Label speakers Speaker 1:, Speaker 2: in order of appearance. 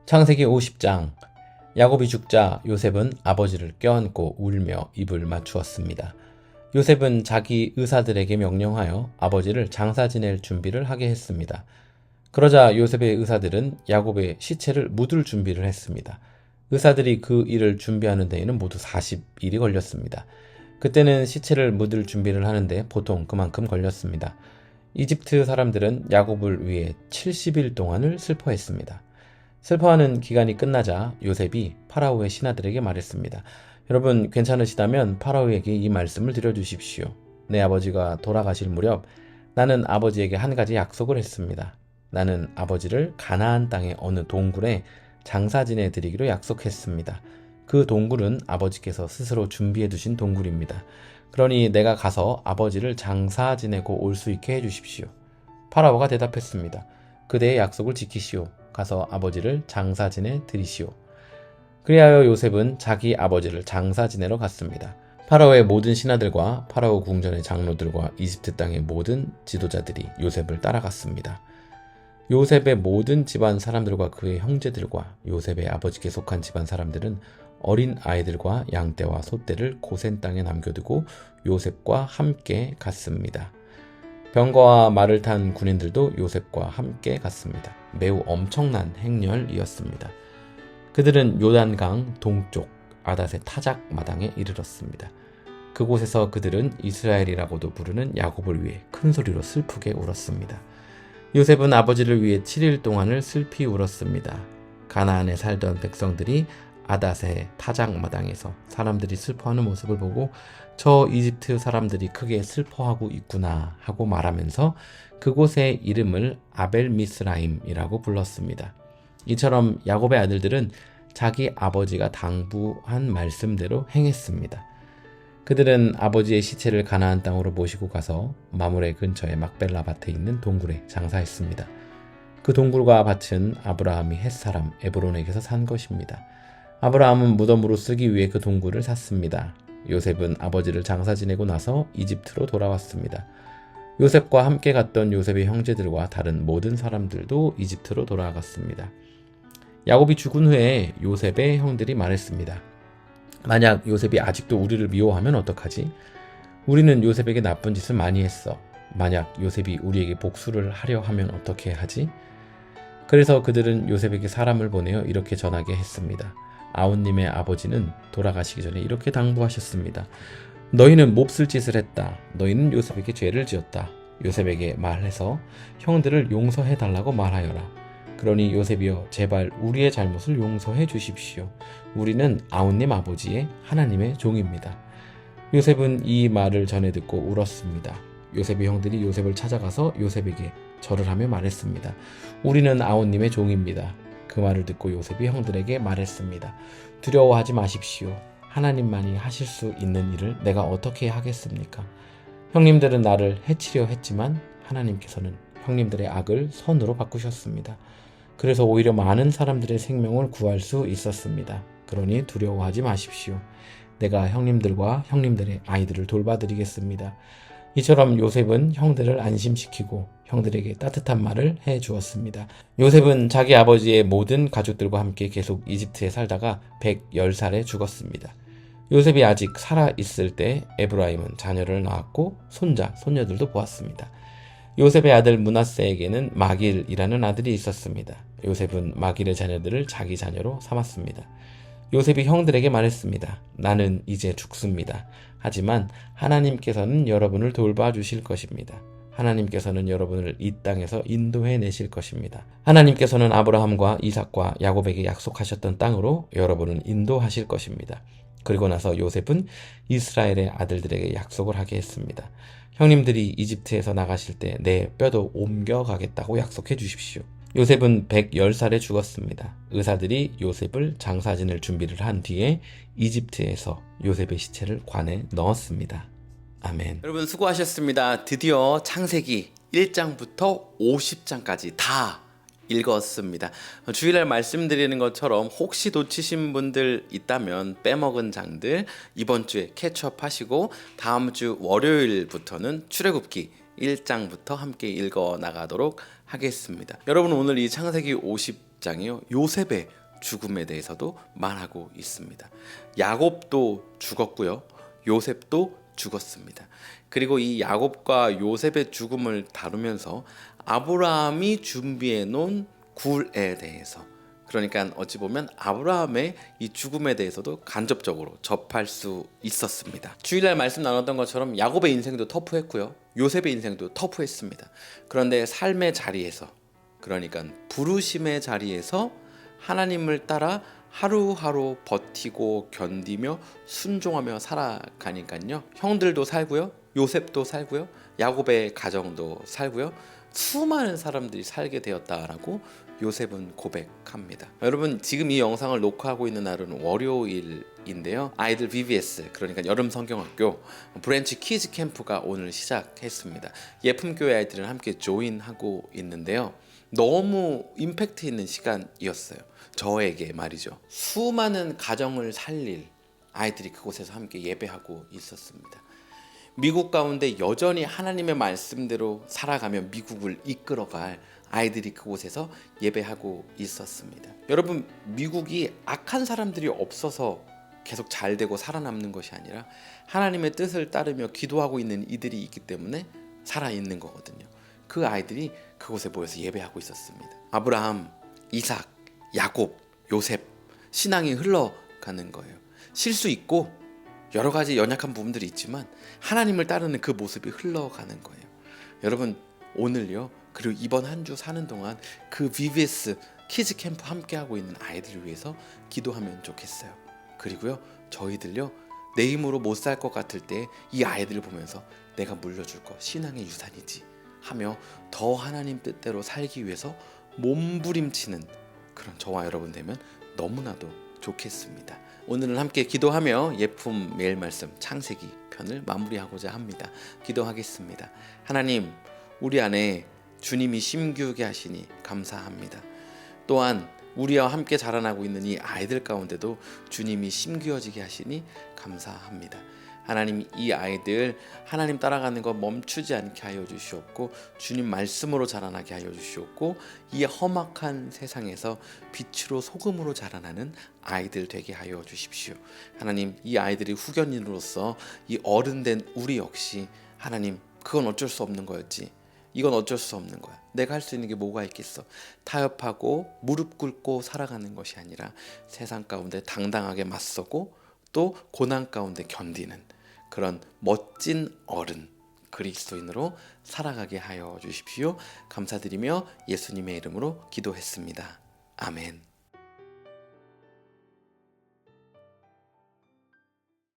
Speaker 1: 창세기 50장. 야곱이 죽자 요셉은 아버지를 껴안고 울며 입을 맞추었습니다. 요셉은 자기 의사들에게 명령하여 아버지를 장사 지낼 준비를 하게 했습니다. 그러자 요셉의 의사들은 야곱의 시체를 묻을 준비를 했습니다. 의사들이 그 일을 준비하는 데에는 모두 40일이 걸렸습니다. 그때는 시체를 묻을 준비를 하는데 보통 그만큼 걸렸습니다. 이집트 사람들은 야곱을 위해 70일 동안을 슬퍼했습니다. 슬퍼하는 기간이 끝나자 요셉이 파라오의 신하들에게 말했습니다. 여러분 괜찮으시다면 파라오에게 이 말씀을 드려주십시오. 내 아버지가 돌아가실 무렵 나는 아버지에게 한 가지 약속을 했습니다. 나는 아버지를 가나안 땅의 어느 동굴에 장사 지내 드리기로 약속했습니다. 그 동굴은 아버지께서 스스로 준비해 두신 동굴입니다. 그러니 내가 가서 아버지를 장사 지내고 올 수 있게 해주십시오. 파라오가 대답했습니다. 그대의 약속을 지키시오. 가서 아버지를 장사 지내 드리시오. 그리하여 요셉은 자기 아버지를 장사 지내러 갔습니다. 파라오의 모든 신하들과 파라오 궁전의 장로들과 이집트 땅의 모든 지도자들이 요셉을 따라갔습니다. 요셉의 모든 집안 사람들과 그의 형제들과 요셉의 아버지께 속한 집안 사람들은 어린 아이들과 양떼와 소떼를 고센 땅에 남겨두고 요셉과 함께 갔습니다. 병거와 말을 탄 군인들도 요셉과 함께 갔습니다. 매우 엄청난 행렬이었습니다. 그들은 요단강 동쪽 아닷의 타작 마당에 이르렀습니다. 그곳에서 그들은 이스라엘이라고도 부르는 야곱을 위해 큰 소리로 슬프게 울었습니다. 요셉은 아버지를 위해 7일 동안을 슬피 울었습니다. 가나안에 살던 백성들이 아닷의 타작 마당에서 사람들이 슬퍼하는 모습을 보고 저 이집트 사람들이 크게 슬퍼하고 있구나 하고 말하면서 그곳의 이름을 아벨미스라임이라고 불렀습니다. 이처럼 야곱의 아들들은 자기 아버지가 당부한 말씀대로 행했습니다. 그들은 아버지의 시체를 가나안 땅으로 모시고 가서 마므레 근처의 막벨라 밭에 있는 동굴에 장사했습니다. 그 동굴과 밭은 아브라함이 헷사람 에브론에게서 산 것입니다. 아브라함은 무덤으로 쓰기 위해 그 동굴을 샀습니다. 요셉은 아버지를 장사 지내고 나서 이집트로 돌아왔습니다. 요셉과 함께 갔던 요셉의 형제들과 다른 모든 사람들도 이집트로 돌아갔습니다. 야곱이 죽은 후에 요셉의 형들이 말했습니다. 만약 요셉이 아직도 우리를 미워하면 어떡하지? 우리는 요셉에게 나쁜 짓을 많이 했어. 만약 요셉이 우리에게 복수를 하려 하면 어떻게 하지? 그래서 그들은 요셉에게 사람을 보내어 이렇게 전하게 했습니다. 아우님의 아버지는 돌아가시기 전에 이렇게 당부하셨습니다. 너희는 몹쓸 짓을 했다. 너희는 요셉에게 죄를 지었다. 요셉에게 말해서 형들을 용서해 달라고 말하여라. 그러니 요셉이여 제발 우리의 잘못을 용서해 주십시오. 우리는 아우님 아버지의 하나님의 종입니다. 요셉은 이 말을 전해 듣고 울었습니다. 요셉의 형들이 요셉을 찾아가서 요셉에게 절을 하며 말했습니다. 우리는 아우님의 종입니다. 그 말을 듣고 요셉이 형들에게 말했습니다. 두려워하지 마십시오. 하나님만이 하실 수 있는 일을 내가 어떻게 하겠습니까? 형님들은 나를 해치려 했지만 하나님께서는 형님들의 악을 선으로 바꾸셨습니다. 그래서 오히려 많은 사람들의 생명을 구할 수 있었습니다. 그러니 두려워하지 마십시오. 내가 형님들과 형님들의 아이들을 돌봐드리겠습니다. 이처럼 요셉은 형들을 안심시키고 형들에게 따뜻한 말을 해주었습니다. 요셉은 자기 아버지의 모든 가족들과 함께 계속 이집트에 살다가 110살에 죽었습니다. 요셉이 아직 살아있을 때 에브라임은 자녀를 낳았고 손자, 손녀들도 보았습니다. 요셉의 아들 므낫세에게는 마길이라는 아들이 있었습니다. 요셉은 마길의 자녀들을 자기 자녀로 삼았습니다. 요셉이 형들에게 말했습니다. 나는 이제 죽습니다. 하지만 하나님께서는 여러분을 돌봐주실 것입니다. 하나님께서는 여러분을 이 땅에서 인도해 내실 것입니다. 하나님께서는 아브라함과 이삭과 야곱에게 약속하셨던 땅으로 여러분을 인도하실 것입니다. 그리고 나서 요셉은 이스라엘의 아들들에게 약속을 하게 했습니다. 형님들이 이집트에서 나가실 때 내 뼈도 옮겨가겠다고 약속해 주십시오. 요셉은 110살에 죽었습니다. 의사들이 요셉을 장사 지낼 준비를 한 뒤에 이집트에서 요셉의 시체를 관에 넣었습니다. 아멘. 여러분 수고하셨습니다. 드디어 창세기 1장부터 50장까지 다 읽었습니다. 주일날 말씀드리는 것처럼 혹시 놓치신 분들 있다면 빼먹은 장들 이번 주에 캐치업하시고 다음 주 월요일부터는 출애굽기 1장부터 함께 읽어 나가도록 하겠습니다. 여러분 오늘 이 창세기 50장이요 요셉의 죽음에 대해서도 말하고 있습니다. 야곱도 죽었고요. 요셉도 죽었습니다. 그리고 이 야곱과 요셉의 죽음을 다루면서 아브라함이 준비해 놓은 굴에 대해서, 그러니까 어찌 보면 아브라함의 이 죽음에 대해서도 간접적으로 접할 수 있었습니다. 주일날 말씀 나눴던 것처럼 야곱의 인생도 터프했고요. 요셉의 인생도 터프했습니다. 그런데 삶의 자리에서, 그러니까 부르심의 자리에서 하나님을 따라 하루하루 버티고 견디며 순종하며 살아가니까요. 형들도 살고요. 요셉도 살고요. 야곱의 가정도 살고요. 수많은 사람들이 살게 되었다라고 요셉은 고백합니다. 여러분, 지금 이 영상을 녹화하고 있는 날은 월요일인데요. 아이들 VBS, 그러니까 여름 성경학교 브랜치 키즈 캠프가 오늘 시작했습니다. 예품교회 아이들은 함께 조인하고 있는데요. 너무 임팩트 있는 시간이었어요. 저에게 말이죠. 수많은 가정을 살릴 아이들이 그곳에서 함께 예배하고 있었습니다. 미국 가운데 여전히 하나님의 말씀대로 살아가며 미국을 이끌어갈 아이들이 그곳에서 예배하고 있었습니다. 여러분, 미국이 악한 사람들이 없어서 계속 잘 되고 살아남는 것이 아니라 하나님의 뜻을 따르며 기도하고 있는 이들이 있기 때문에 살아있는 거거든요. 그 아이들이 그곳에 모여서 예배하고 있었습니다. 아브라함, 이삭, 야곱, 요셉, 신앙이 흘러가는 거예요. 실수 있고 여러 가지 연약한 부분들이 있지만 하나님을 따르는 그 모습이 흘러가는 거예요. 여러분, 오늘요, 그리고 이번 한 주 사는 동안 그 VBS 키즈 캠프 함께하고 있는 아이들을 위해서 기도하면 좋겠어요. 그리고요, 저희들요, 내 힘으로 못 살 것 같을 때 이 아이들을 보면서 내가 물려줄 거 신앙의 유산이지 하며 더 하나님 뜻대로 살기 위해서 몸부림치는 그런 저와 여러분 되면 너무나도 좋겠습니다. 오늘은 함께 기도하며 예품 매일 말씀 창세기 편을 마무리하고자 합니다. 기도하겠습니다. 하나님, 우리 안에 주님이 심기우게 하시니 감사합니다. 또한 우리와 함께 자라나고 있는 이 아이들 가운데도 주님이 심기어지게 하시니 감사합니다. 하나님, 이 아이들 하나님 따라가는 거 멈추지 않게 하여 주시옵고 주님 말씀으로 자라나게 하여 주시옵고 이 험악한 세상에서 빛으로 소금으로 자라나는 아이들 되게 하여 주십시오. 하나님, 이 아이들이 후견인으로서 이 어른된 우리 역시 하나님, 그건 어쩔 수 없는 거였지, 이건 어쩔 수 없는 거야, 내가 할 수 있는 게 뭐가 있겠어, 타협하고 무릎 꿇고 살아가는 것이 아니라 세상 가운데 당당하게 맞서고 또 고난 가운데 견디는 그런 멋진 어른 그리스도인으로 살아가게 하여 주십시오. 감사드리며 예수님의 이름으로 기도했습니다. 아멘.